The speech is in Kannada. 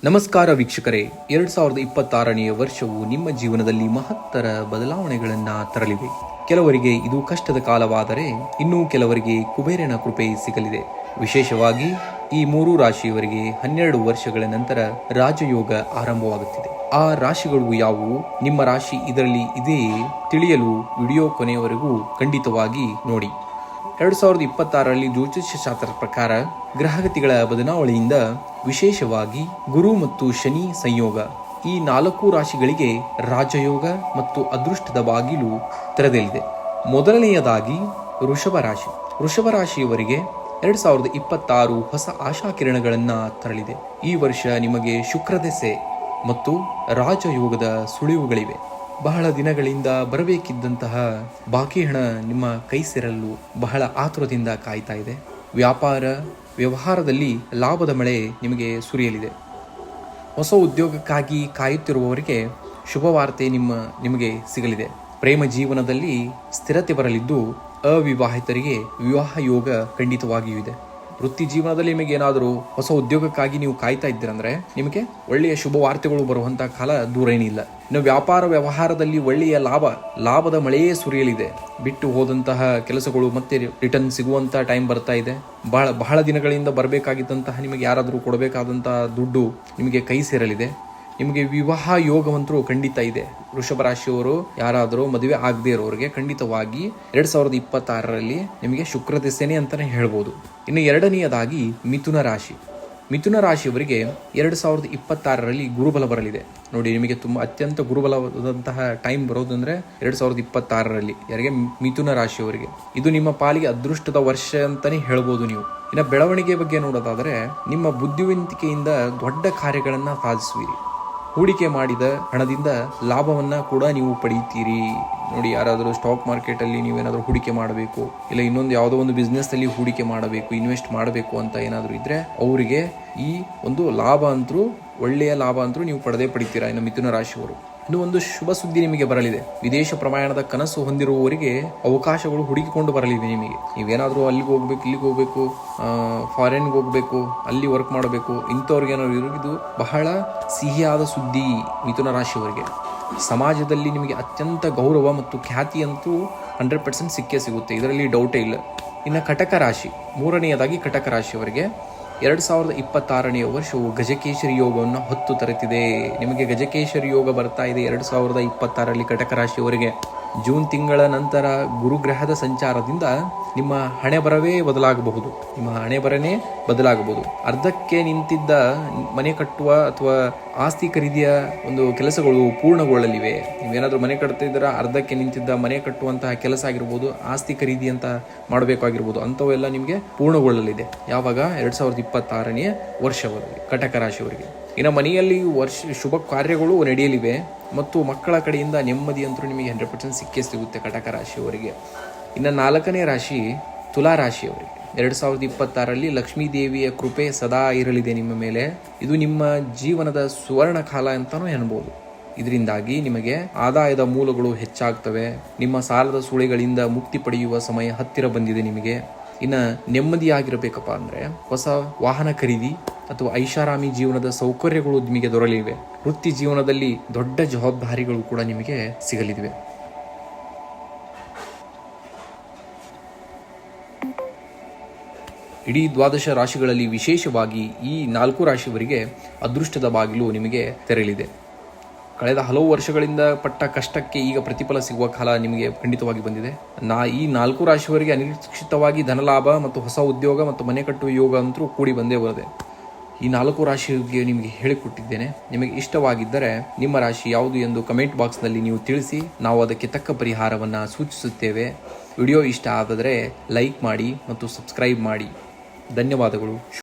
ನಮಸ್ಕಾರ ವೀಕ್ಷಕರೇ, 2026ನೇ ವರ್ಷವು ನಿಮ್ಮ ಜೀವನದಲ್ಲಿ ಮಹತ್ತರ ಬದಲಾವಣೆಗಳನ್ನು ತರಲಿದೆ. ಕೆಲವರಿಗೆ ಇದು ಕಷ್ಟದ ಕಾಲವಾದರೆ ಇನ್ನೂ ಕೆಲವರಿಗೆ ಕುಬೇರನ ಕೃಪೆ ಸಿಗಲಿದೆ. ವಿಶೇಷವಾಗಿ ಈ 3 ರಾಶಿಯವರಿಗೆ 12 ವರ್ಷಗಳ ನಂತರ ರಾಜಯೋಗ ಆರಂಭವಾಗುತ್ತಿದೆ. ಆ ರಾಶಿಗಳು ಯಾವುವು, ನಿಮ್ಮ ರಾಶಿ ಇದರಲ್ಲಿ ಇದೆಯೇ ತಿಳಿಯಲು ವಿಡಿಯೋ ಕೊನೆಯವರೆಗೂ ಖಂಡಿತವಾಗಿ ನೋಡಿ. 2026ರಲ್ಲಿ ಜ್ಯೋತಿಷ್ಯ ಶಾಸ್ತ್ರದ ಪ್ರಕಾರ ಗ್ರಹಗತಿಗಳ ಬದಲಾವಣೆಯಿಂದ ವಿಶೇಷವಾಗಿ ಗುರು ಮತ್ತು ಶನಿ ಸಂಯೋಗ ಈ 4 ರಾಶಿಗಳಿಗೆ ರಾಜಯೋಗ ಮತ್ತು ಅದೃಷ್ಟದ ಬಾಗಿಲು ತೆರೆದಲಿದೆ. ಮೊದಲನೆಯದಾಗಿ ವೃಷಭ ರಾಶಿಯವರಿಗೆ 2026 ಹೊಸ ಆಶಾಕಿರಣಗಳನ್ನು ತರಲಿದೆ. ಈ ವರ್ಷ ನಿಮಗೆ ಶುಕ್ರದೆಸೆ ಮತ್ತು ರಾಜಯೋಗದ ಸುಳಿವುಗಳಿವೆ. ಬಹಳ ದಿನಗಳಿಂದ ಬರಬೇಕಿದ್ದಂತಹ ಬಾಕಿ ಹಣ ನಿಮ್ಮ ಕೈ ಸೇರಲು ಬಹಳ ಆತುರದಿಂದ ಕಾಯ್ತಾ ಇದೆ. ವ್ಯವಹಾರದಲ್ಲಿ ಲಾಭದ ಮಳೆ ನಿಮಗೆ ಸುರಿಯಲಿದೆ. ಹೊಸ ಉದ್ಯೋಗಕ್ಕಾಗಿ ಕಾಯುತ್ತಿರುವವರಿಗೆ ಶುಭವಾರ್ತೆ ನಿಮಗೆ ಸಿಗಲಿದೆ. ಪ್ರೇಮ ಜೀವನದಲ್ಲಿ ಸ್ಥಿರತೆ ಬರಲಿದ್ದು ಅವಿವಾಹಿತರಿಗೆ ವಿವಾಹ ಯೋಗ ಖಂಡಿತವಾಗಿಯೂ ಇದೆ. ವೃತ್ತಿ ಜೀವನದಲ್ಲಿ ನಿಮಗೆ ಏನಾದರೂ ಹೊಸ ಉದ್ಯೋಗಕ್ಕಾಗಿ ನೀವು ಕಾಯ್ತಾ ಇದ್ದೀರಂದ್ರೆ ನಿಮಗೆ ಒಳ್ಳೆಯ ಶುಭ ವಾರ್ತೆಗಳು ಬರುವಂತ ಕಾಲ ದೂರ ಏನಿಲ್ಲ. ಇನ್ನು ವ್ಯವಹಾರದಲ್ಲಿ ಒಳ್ಳೆಯ ಲಾಭದ ಮಳೆಯೇ ಸುರಿಯಲಿದೆ. ಬಿಟ್ಟು ಹೋದಂತಹ ಕೆಲಸಗಳು ಮತ್ತೆ ರಿಟರ್ನ್ ಸಿಗುವಂತ ಟೈಮ್ ಬರ್ತಾ ಇದೆ. ಬಹಳ ದಿನಗಳಿಂದ ಬರಬೇಕಾಗಿದ್ದಂತಹ ನಿಮಗೆ ಯಾರಾದರೂ ಕೊಡಬೇಕಾದಂತಹ ದುಡ್ಡು ನಿಮಗೆ ಕೈ ಸೇರಲಿದೆ. ನಿಮಗೆ ವಿವಾಹ ಯೋಗವಂತರೂ ಖಂಡಿತ ಇದೆ. ವೃಷಭ ರಾಶಿಯವರು ಯಾರಾದರೂ ಮದುವೆ ಆಗದೆ ಇರೋರಿಗೆ ಖಂಡಿತವಾಗಿ 2026ರಲ್ಲಿ ನಿಮಗೆ ಶುಕ್ರ ದೆಸೆನೆ ಅಂತಾನೆ ಹೇಳ್ಬೋದು. ಇನ್ನು ಎರಡನೆಯದಾಗಿ ಮಿಥುನ ರಾಶಿಯವರಿಗೆ 2026ರಲ್ಲಿ ಗುರುಬಲ ಬರಲಿದೆ. ನೋಡಿ, ನಿಮಗೆ ಅತ್ಯಂತ ಗುರುಬಲವಾದಂತಹ ಟೈಮ್ ಬರೋದಂದ್ರೆ 2026ರಲ್ಲಿ ಯಾರಿಗೆ ಮಿಥುನ ರಾಶಿಯವರಿಗೆ ಇದು ನಿಮ್ಮ ಪಾಲಿಗೆ ಅದೃಷ್ಟದ ವರ್ಷ ಅಂತಾನೆ ಹೇಳ್ಬೋದು ನೀವು. ಇನ್ನು ಬೆಳವಣಿಗೆ ಬಗ್ಗೆ ನೋಡೋದಾದ್ರೆ ನಿಮ್ಮ ಬುದ್ಧಿವಂತಿಕೆಯಿಂದ ದೊಡ್ಡ ಕಾರ್ಯಗಳನ್ನ ಸಾಧಿಸುವಿರಿ. ಹೂಡಿಕೆ ಮಾಡಿದ ಹಣದಿಂದ ಲಾಭವನ್ನ ಕೂಡ ನೀವು ಪಡೆಯುತ್ತೀರಿ. ನೋಡಿ, ಯಾರಾದರೂ ಸ್ಟಾಕ್ ಮಾರ್ಕೆಟ್ ಅಲ್ಲಿ ನೀವೇನಾದರೂ ಹೂಡಿಕೆ ಮಾಡಬೇಕು, ಇಲ್ಲ ಇನ್ನೊಂದು ಯಾವುದೋ ಒಂದು ಬಿಸ್ನೆಸ್ ಅಲ್ಲಿ ಹೂಡಿಕೆ ಮಾಡಬೇಕು, ಇನ್ವೆಸ್ಟ್ ಮಾಡಬೇಕು ಅಂತ ಏನಾದರೂ ಇದ್ರೆ ಅವರಿಗೆ ಈ ಒಂದು ಒಳ್ಳೆಯ ಲಾಭ ಅಂತೂ ನೀವು ಪಡಿತೀರಾ. ಇನ್ನು ಮಿಥುನ ರಾಶಿಯವರು ಇನ್ನು ಒಂದು ಶುಭ ಸುದ್ದಿ ನಿಮಗೆ ಬರಲಿದೆ. ವಿದೇಶ ಪ್ರಯಾಣದ ಕನಸು ಹೊಂದಿರುವವರಿಗೆ ಅವಕಾಶಗಳು ಹುಡುಕಿಕೊಂಡು ಬರಲಿವೆ. ನಿಮಗೆ ನೀವೇನಾದರೂ ಅಲ್ಲಿಗೆ ಹೋಗ್ಬೇಕು, ಇಲ್ಲಿಗೆ ಹೋಗ್ಬೇಕು, ಫಾರಿನ್ಗೆ ಹೋಗ್ಬೇಕು, ಅಲ್ಲಿ ವರ್ಕ್ ಮಾಡಬೇಕು, ಇಂಥವ್ರಿಗೇನಾದ್ರು ಇದು ಬಹಳ ಸಿಹಿಯಾದ ಸುದ್ದಿ. ಮಿಥುನ ರಾಶಿಯವರಿಗೆ ಸಮಾಜದಲ್ಲಿ ನಿಮಗೆ ಅತ್ಯಂತ ಗೌರವ ಮತ್ತು ಖ್ಯಾತಿ ಅಂತೂ 100% ಸಿಕ್ಕೇ ಸಿಗುತ್ತೆ, ಇದರಲ್ಲಿ ಡೌಟೇ ಇಲ್ಲ. ಇನ್ನು ಮೂರನೆಯದಾಗಿ ಕಟಕ ರಾಶಿಯವರಿಗೆ 2026ನೇ ವರ್ಷವು ಗಜಕೇಶರಿ ಯೋಗವನ್ನು ಹೊತ್ತು ತರುತ್ತಿದೆ. ನಿಮಗೆ ಗಜಕೇಶರಿ ಯೋಗ ಬರ್ತಾ ಇದೆ 2026ರಲ್ಲಿ ಕಟಕ ರಾಶಿಯವರಿಗೆ. ಜೂನ್ ತಿಂಗಳ ನಂತರ ಗುರುಗ್ರಹದ ಸಂಚಾರದಿಂದ ನಿಮ್ಮ ಹಣೆ ಬದಲಾಗಬಹುದು. ಅರ್ಧಕ್ಕೆ ನಿಂತಿದ್ದ ಮನೆ ಕಟ್ಟುವ ಅಥವಾ ಆಸ್ತಿ ಖರೀದಿಯ ಒಂದು ಕೆಲಸಗಳು ಪೂರ್ಣಗೊಳ್ಳಲಿವೆ. ನೀವೇನಾದ್ರೂ ಮನೆ ಕಟ್ತಿದ್ದೀರಾ, ಅರ್ಧಕ್ಕೆ ನಿಂತಿದ್ದ ಮನೆ ಕಟ್ಟುವಂತಹ ಕೆಲಸ ಆಗಿರ್ಬೋದು, ಆಸ್ತಿ ಖರೀದಿ ಅಂತ ಮಾಡಬೇಕಾಗಿರ್ಬೋದು, ಅಂಥವೆಲ್ಲ ನಿಮಗೆ ಪೂರ್ಣಗೊಳ್ಳಲಿದೆ. ಯಾವಾಗ 2026ನೇ ವರ್ಷವರೆಗೆ ಕಟಕ ರಾಶಿಯವರಿಗೆ. ಇನ್ನು ಮನೆಯಲ್ಲಿ ಶುಭ ಕಾರ್ಯಗಳು ನಡೆಯಲಿವೆ ಮತ್ತು ಮಕ್ಕಳ ಕಡೆಯಿಂದ ನೆಮ್ಮದಿ ಅಂತೂ ನಿಮಗೆ 100% ಸಿಕ್ಕೇ ಸಿಗುತ್ತೆ ಕಟಕ ರಾಶಿಯವರಿಗೆ. ಇನ್ನು 4ನೇ ರಾಶಿ ತುಲಾ ರಾಶಿಯವರಿಗೆ 2026ರಲ್ಲಿ ಲಕ್ಷ್ಮೀ ದೇವಿಯ ಕೃಪೆ ಸದಾ ಇರಲಿದೆ ನಿಮ್ಮ ಮೇಲೆ. ಇದು ನಿಮ್ಮ ಜೀವನದ ಸುವರ್ಣ ಕಾಲ ಅಂತಾನೂ ಎನ್ಬೋದು. ಇದರಿಂದಾಗಿ ನಿಮಗೆ ಆದಾಯದ ಮೂಲಗಳು ಹೆಚ್ಚಾಗ್ತವೆ. ನಿಮ್ಮ ಸಾಲದ ಸುಳಿಗಳಿಂದ ಮುಕ್ತಿ ಪಡೆಯುವ ಸಮಯ ಹತ್ತಿರ ಬಂದಿದೆ ನಿಮಗೆ. ಇನ್ನು ನೆಮ್ಮದಿಯಾಗಿರಬೇಕಪ್ಪ ಅಂದರೆ ಹೊಸ ವಾಹನ ಖರೀದಿ ಅಥವಾ ಐಷಾರಾಮಿ ಜೀವನದ ಸೌಕರ್ಯಗಳು ನಿಮಗೆ ದೊರೆಯಲಿವೆ. ವೃತ್ತಿ ಜೀವನದಲ್ಲಿ ದೊಡ್ಡ ಜವಾಬ್ದಾರಿಗಳು ಕೂಡ ನಿಮಗೆ ಸಿಗಲಿವೆ. ಇಡೀ 12 ರಾಶಿಗಳಲ್ಲಿ ವಿಶೇಷವಾಗಿ ಈ 4 ರಾಶಿಯವರಿಗೆ ಅದೃಷ್ಟದ ಬಾಗಿಲು ನಿಮಗೆ ತೆರೆಯಲಿದೆ. ಕಳೆದ ಹಲವು ವರ್ಷಗಳಿಂದ ಪಟ್ಟ ಕಷ್ಟಕ್ಕೆ ಈಗ ಪ್ರತಿಫಲ ಸಿಗುವ ಕಾಲ ನಿಮಗೆ ಖಂಡಿತವಾಗಿ ಬಂದಿದೆ. ಈ 4 ರಾಶಿಯವರಿಗೆ ಅನಿರೀಕ್ಷಿತವಾಗಿ ಧನಲಾಭ ಮತ್ತು ಹೊಸ ಉದ್ಯೋಗ ಮತ್ತು ಮನೆ ಕಟ್ಟುವ ಯೋಗ ಅಂತೂ ಕೂಡಿ ಬಂದೇ ಬರದೆ. ಈ 4 ರಾಶಿಗೆ ನಿಮಗೆ ಹೇಳಿಕೊಟ್ಟಿದ್ದೇನೆ. ನಿಮಗೆ ಇಷ್ಟವಾಗಿದ್ದರೆ ನಿಮ್ಮ ರಾಶಿ ಯಾವುದು ಎಂದು ಕಮೆಂಟ್ ಬಾಕ್ಸ್ನಲ್ಲಿ ನೀವು ತಿಳಿಸಿ, ನಾವು ಅದಕ್ಕೆ ತಕ್ಕ ಪರಿಹಾರವನ್ನು ಸೂಚಿಸುತ್ತೇವೆ. ವಿಡಿಯೋ ಇಷ್ಟ ಆದರೆ ಲೈಕ್ ಮಾಡಿ ಮತ್ತು ಸಬ್ಸ್ಕ್ರೈಬ್ ಮಾಡಿ. ಧನ್ಯವಾದಗಳು.